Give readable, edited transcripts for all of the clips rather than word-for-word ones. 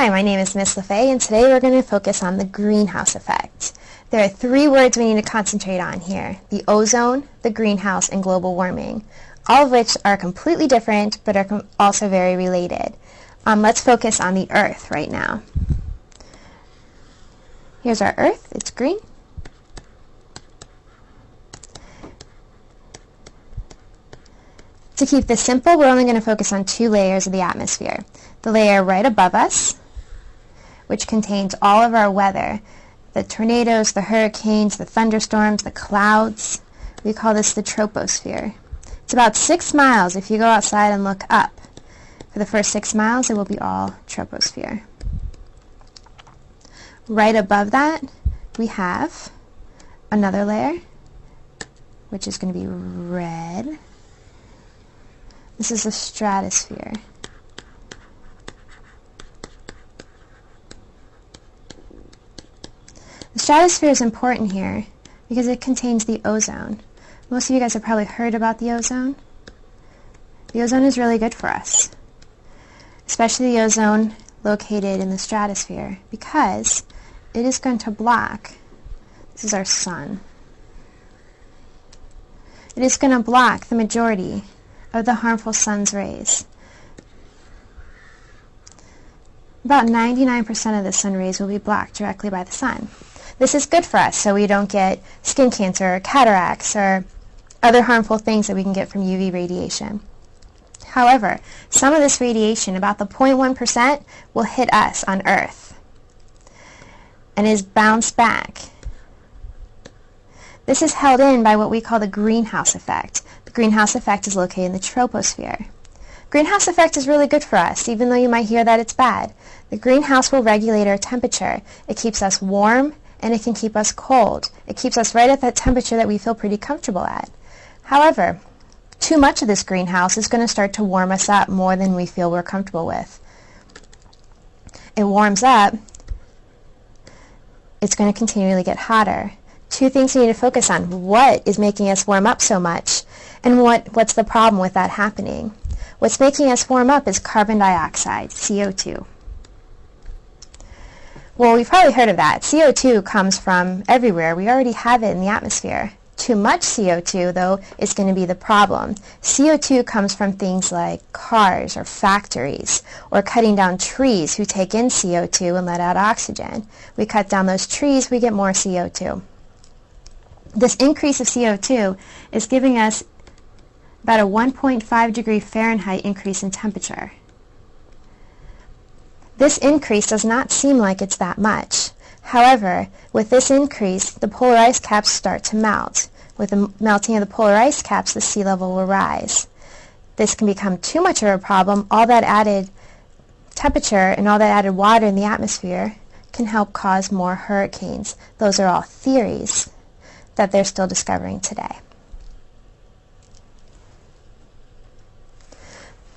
Hi, my name is Miss LaFay, and today we're going to focus on the greenhouse effect. There are three words we need to concentrate on here: the ozone, the greenhouse, and global warming, all of which are completely different but are also very related. Let's focus on the Earth right now. Here's our Earth. It's green. To keep this simple, we're only going to focus on two layers of the atmosphere. The layer right above us, which contains all of our weather, the tornadoes, the hurricanes, the thunderstorms, the clouds. We call this the troposphere. It's about 6 miles if you go outside and look up. For the first 6 miles, it will be all troposphere. Right above that, we have another layer, which is going to be red. This is the stratosphere. The stratosphere is important here because it contains the ozone. Most of you guys have probably heard about the ozone. The ozone is really good for us, especially the ozone located in the stratosphere, because it is going to block, this is our sun, it is going to block the majority of the harmful sun's rays. About 99% of the sun rays will be blocked directly by the sun. This is good for us so we don't get skin cancer or cataracts or other harmful things that we can get from UV radiation. However, some of this radiation, about the 0.1%, will hit us on Earth and is bounced back. This is held in by what we call the greenhouse effect. The greenhouse effect is located in the troposphere. Greenhouse effect is really good for us, even though you might hear that it's bad. The greenhouse will regulate our temperature. It keeps us warm and it can keep us cold. It keeps us right at that temperature that we feel pretty comfortable at. However, too much of this greenhouse is going to start to warm us up more than we feel we're comfortable with. It warms up, it's going to continually get hotter. Two things we need to focus on: what is making us warm up so much, and what's the problem with that happening. What's making us warm up is carbon dioxide, CO2. Well, we've probably heard of that. CO2 comes from everywhere. We already have it in the atmosphere. Too much CO2, though, is going to be the problem. CO2 comes from things like cars or factories or cutting down trees who take in CO2 and let out oxygen. We cut down those trees, we get more CO2. This increase of CO2 is giving us about a 1.5 degree Fahrenheit increase in temperature. This increase does not seem like it's that much. However, with this increase, the polar ice caps start to melt. With the melting of the polar ice caps, the sea level will rise. This can become too much of a problem. All that added temperature and all that added water in the atmosphere can help cause more hurricanes. Those are all theories that they're still discovering today.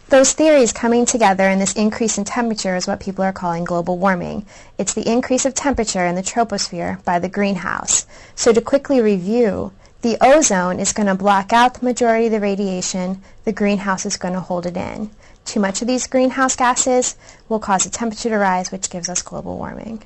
Those theories coming together in this increase in temperature is what people are calling global warming. It's the increase of temperature in the troposphere by the greenhouse. So to quickly review, the ozone is going to block out the majority of the radiation. The greenhouse is going to hold it in. Too much of these greenhouse gases will cause the temperature to rise, which gives us global warming.